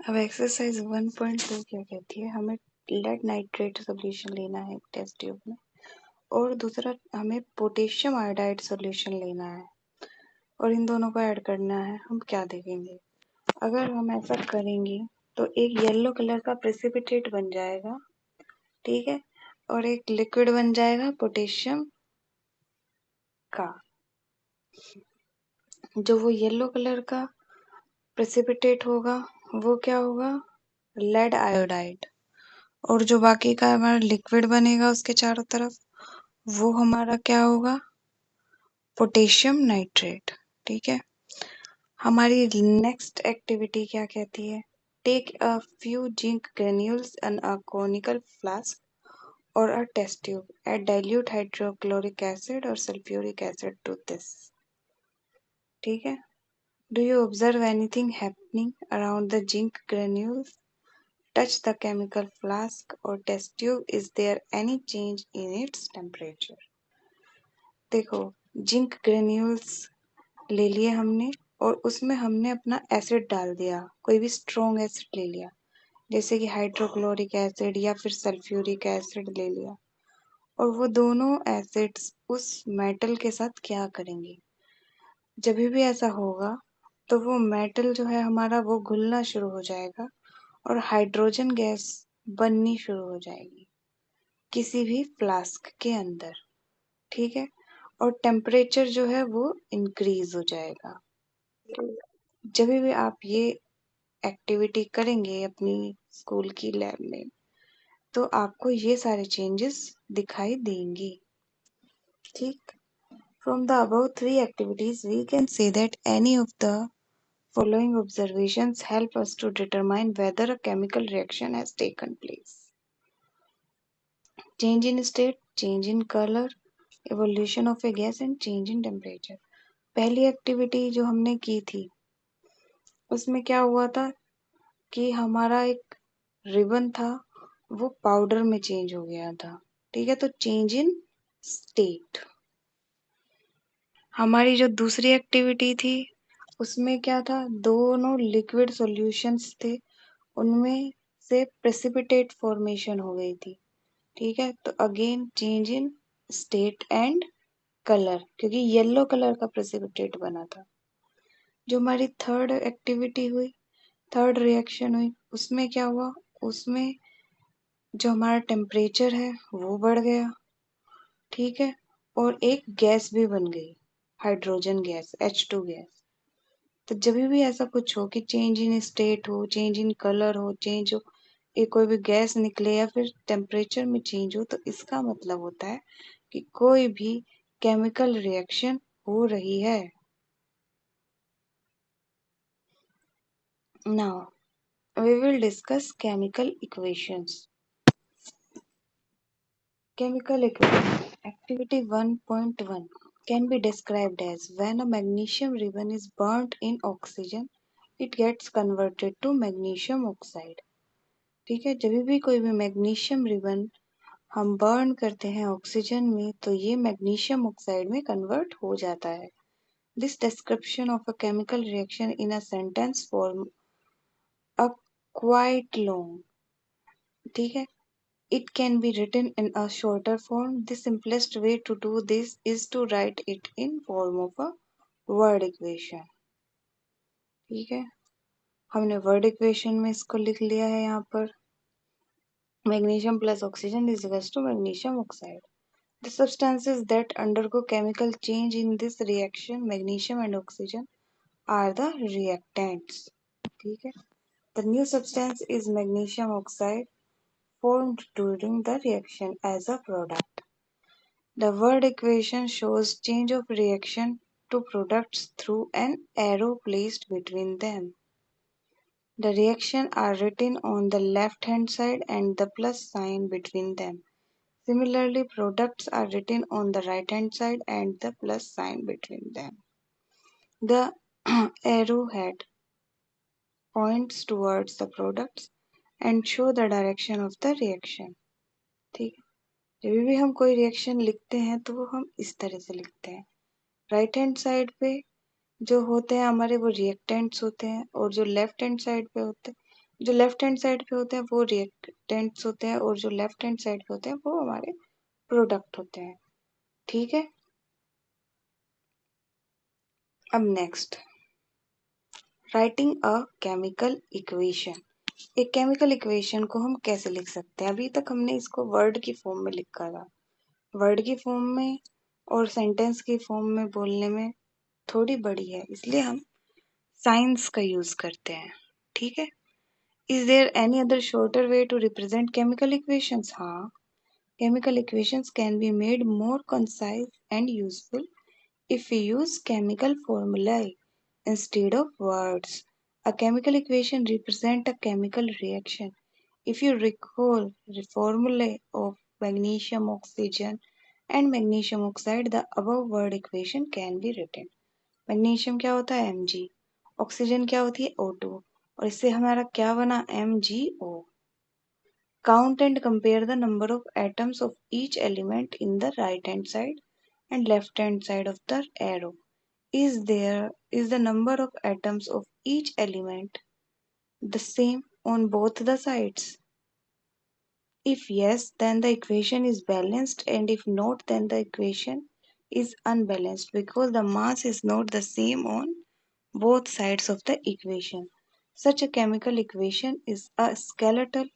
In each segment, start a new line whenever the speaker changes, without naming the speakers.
अब एक्सरसाइज 1.2 क्या कहती है, हमें लेड नाइट्रेट सोल्यूशन लेना है टेस्ट ट्यूब में, और दूसरा हमें पोटेशियम आयोडाइड सोल्यूशन लेना है और इन दोनों को ऐड करना है। हम क्या देखेंगे, अगर हम ऐसा करेंगे तो एक येलो कलर का प्रेसिपिटेट बन जाएगा, ठीक है, और एक लिक्विड बन जाएगा पोटेशियम का। जो वो येलो कलर का प्रेसिपिटेट होगा वो क्या होगा, लेड आयोडाइड, और जो बाकी का हमारा लिक्विड बनेगा उसके चारों तरफ वो हमारा क्या होगा, पोटेशियम नाइट्रेट। ठीक है, हमारी नेक्स्ट एक्टिविटी क्या कहती है, take a few zinc granules and a conical flask और a test tube, add dilute hydrochloric acid और सल्फ्यूरिक एसिड टू दिस। ठीक है, do you observe anything happening around the zinc granules? Touch the chemical flask or test tube. Is there any change in its temperature? देखो, zinc granules ले लिए हमने और उसमें हमने अपना एसिड डाल दिया, कोई भी स्ट्रॉन्ग एसिड ले लिया, जैसे कि हाइड्रोक्लोरिक एसिड या फिर सल्फ्यूरिक एसिड ले लिया, और वो दोनों एसिड्स उस मेटल के साथ क्या करेंगे, जब भी ऐसा होगा तो वो मेटल जो है हमारा वो घुलना शुरू हो जाएगा और हाइड्रोजन गैस बननी शुरू हो जाएगी किसी भी फ्लास्क के अंदर। ठीक है, और टेम्परेचर जो है वो इंक्रीज हो जाएगा। जब भी आप ये एक्टिविटी करेंगे अपनी स्कूल की लैब में तो आपको ये सारे चेंजेस दिखाई देंगी। ठीक, from the above 3 activities we can say that any of the following observations help us to determine whether a chemical reaction has taken place. Change in state, change in color, evolution of a gas and change in temperature. पहली activity जो हमने की थी उसमें क्या हुआ था कि हमारा एक रिबन था वो पाउडर में चेंज हो गया था। ठीक है, तो चेंज इन स्टेट। हमारी जो दूसरी एक्टिविटी थी उसमें क्या था, दोनों लिक्विड सॉल्यूशंस थे, उनमें से प्रेसिपिटेट फॉर्मेशन हो गई थी। ठीक है, तो again change in state and colour, क्योंकि येलो कलर का प्रेसिपिटेट बना था। जो हमारी थर्ड एक्टिविटी हुई, थर्ड रिएक्शन हुई, उसमें क्या हुआ, उसमें जो हमारा टेम्परेचर है वो बढ़ गया। ठीक है, और एक गैस भी बन गई, हाइड्रोजन गैस, H2 गैस। तो जब भी ऐसा कुछ हो कि चेंज इन स्टेट हो, चेंज इन कलर हो, चेंज हो, ये कोई भी गैस निकले या फिर टेम्परेचर में चेंज हो, तो इसका मतलब होता है कि कोई भी केमिकल रिएक्शन हो रही है। Now we will discuss chemical equations. Chemical equation. Activity 1.1 can be described as when a magnesium ribbon is burnt in oxygen, it gets converted to magnesium oxide. ठीक है, जब भी कोई भी मैग्नीशियम रिबन हम बर्न करते हैं ऑक्सीजन में तो ये मैग्नीशियम ऑक्साइड में कन्वर्ट हो जाता है। This description of a chemical reaction in a sentence form a quite long. ठीक है, it can be written in a shorter form. The simplest way to do this is to write it in form of a word equation. ठीक है, हमने word equation में इसको लिख लिया है यहाँ पर, magnesium plus oxygen is equals to magnesium oxide. The substances that undergo chemical change in this reaction, magnesium and oxygen, are the reactants. ठीक है, the new substance is magnesium oxide formed during the reaction as a product. The word equation shows change of reaction to products through an arrow placed between them. The reactions are written on the left hand side and the plus sign between them. Similarly, products are written on the right hand side and the plus sign between them. The arrowhead points towards the products and show the direction of the reaction. ठीक है, जब भी हम कोई reaction लिखते हैं तो वो हम इस तरह से लिखते हैं। राइट हैंड साइड पे जो होते हैं हमारे वो रिएक्टेंट्स होते हैं, और जो लेफ्ट हैंड साइड पे होते हैं, जो लेफ्ट हैंड साइड पे होते हैं वो रिएक्टेंट्स होते हैं, और जो लेफ्ट हैंड साइड पे होते हैं वो हमारे प्रोडक्ट होते हैं। ठीक है। अब next, writing a chemical equation. एक केमिकल इक्वेशन को हम कैसे लिख सकते हैं? अभी तक हमने इसको वर्ड की फॉर्म में लिखा था। वर्ड की फॉर्म में और सेंटेंस की फॉर्म में बोलने में थोड़ी बड़ी है, इसलिए हम साइंस का यूज करते हैं। ठीक है। Is there any other shorter way to represent chemical equations? हाँ, chemical equations can be made more concise and useful if we use chemical formulae instead of words. A chemical equation represents a chemical reaction. If you recall the formulae of magnesium oxygen and magnesium oxide, the above word equation can be written. Magnesium क्या होता है? Mg। Oxygen क्या होती है? O2। और इससे हमारा क्या बना? MgO। Count and compare the number of atoms of each element in the right hand side and left hand side of the arrow. Is the number of atoms of each element the same on both the sides? If yes, then the equation is balanced, and if not, then the equation is unbalanced because the mass is not the same on both sides of the equation. Such a chemical equation is a skeletal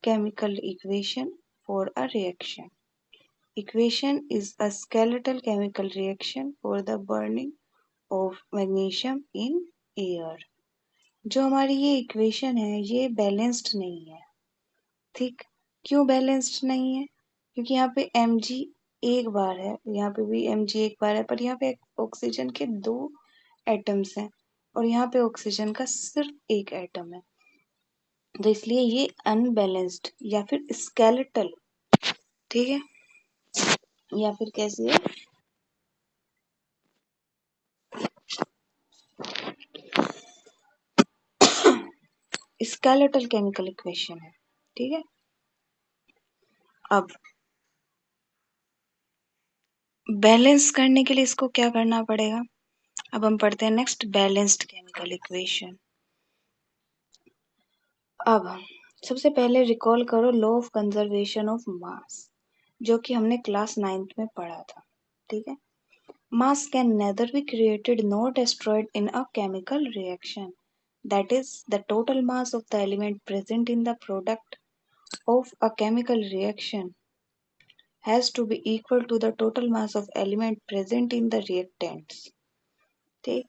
chemical equation for a reaction. Equation is a skeletal chemical reaction for the burning of magnesium in air. जो हमारी ये equation है ये balanced नहीं है। ठीक, क्यों balanced नहीं है? क्योंकि यहाँ पे Mg एक बार है, यहाँ पे भी Mg एक बार है, पर यहाँ पे ऑक्सीजन के 2 एटम्स हैं और यहाँ पे ऑक्सीजन का सिर्फ एक एटम है, तो इसलिए ये अनबैलेंस्ड या फिर स्केलेटल, ठीक है, या फिर कैसी है? स्केलेटल केमिकल इक्वेशन है। ठीक है। अब बैलेंस करने के लिए इसको क्या करना पड़ेगा? अब हम पढ़ते हैं नेक्स्ट बैलेंस्ड केमिकल इक्वेशन। अब सबसे पहले रिकॉल करो law of conservation of mass, जो कि हमने क्लास 9th में पढ़ा था। ठीक है। मास can nether be created nor destroyed in a chemical reaction. That is, the total mass of the element present in the product of a chemical reaction has to be equal to the total mass of element present in the reactants. ठीक,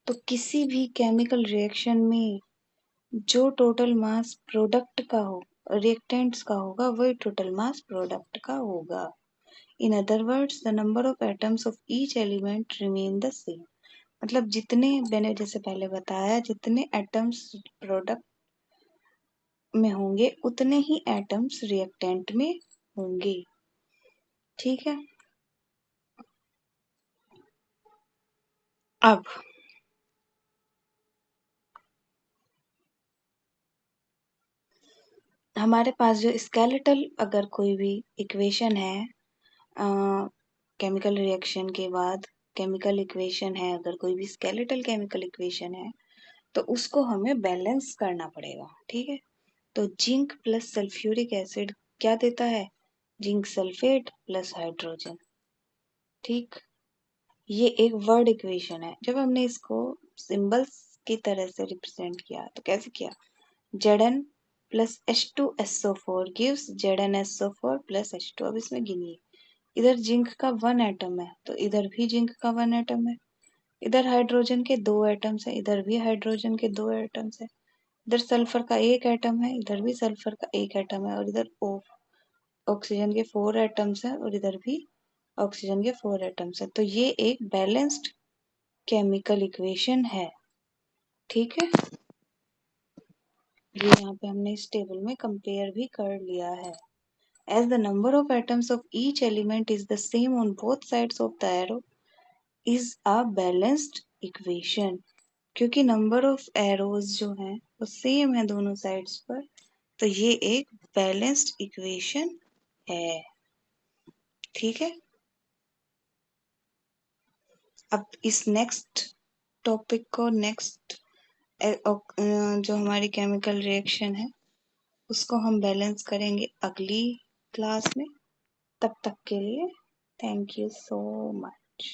तो किसी भी chemical reaction में जो total mass product का हो, reactants का होगा, वही टोटल मास प्रोडक्ट का होगा। In other words, the number of atoms of each element remain the same. मतलब जितने मैंने जैसे पहले बताया, जितने एटम्स प्रोडक्ट में होंगे उतने ही एटम्स रिएक्टेंट में होंगे। ठीक है। अब हमारे पास जो स्केलेटल अगर कोई भी इक्वेशन है केमिकल रिएक्शन के बाद, केमिकल इक्वेशन है, अगर कोई भी स्केलेटल केमिकल इक्वेशन है तो उसको हमें बैलेंस करना पड़ेगा। ठीक है। तो जिंक प्लस सल्फ्यूरिक एसिड क्या देता है? Zinc sulphate plus hydrogen. ठीक, ये एक वर्ड इक्वेशन है। जब हमने इसको सिंबल्स की तरह से रिप्रेजेंट किया तो कैसे किया? Zn plus H2SO4 gives ZnSO4 plus H2। अब इसमें गिनिए, इधर जिंक का 1 एटम है तो इधर भी जिंक का 1 एटम है, इधर हाइड्रोजन के 2 एटम्स है, इधर भी हाइड्रोजन के 2 एटम्स है, इधर सल्फर का 1 एटम है, इधर भी सल्फर का 1 एटम है, और इधर ऑक्सीजन के 4 एटम्स है, और इधर भी ऑक्सीजन के 4 एटम्स है। तो ये एक बैलेंस्ड केमिकल इक्वेशन है। ठीक है। ये यहाँ पे हमने इस टेबल में कंपेयर भी कर लिया है। As the number of atoms of each element is the same on both sides of the arrow, is a balanced equation. क्योंकि नंबर ऑफ एरोज जो हैं वो सेम है दोनों साइड्स पर, तो ये एक बैलेंस्ड इक्वेशन है। ठीक है। अब इस नेक्स्ट टॉपिक को नेक्स्ट जो हमारी केमिकल रिएक्शन है उसको हम बैलेंस करेंगे अगली क्लास में। तब तक के लिए थैंक यू सो मच।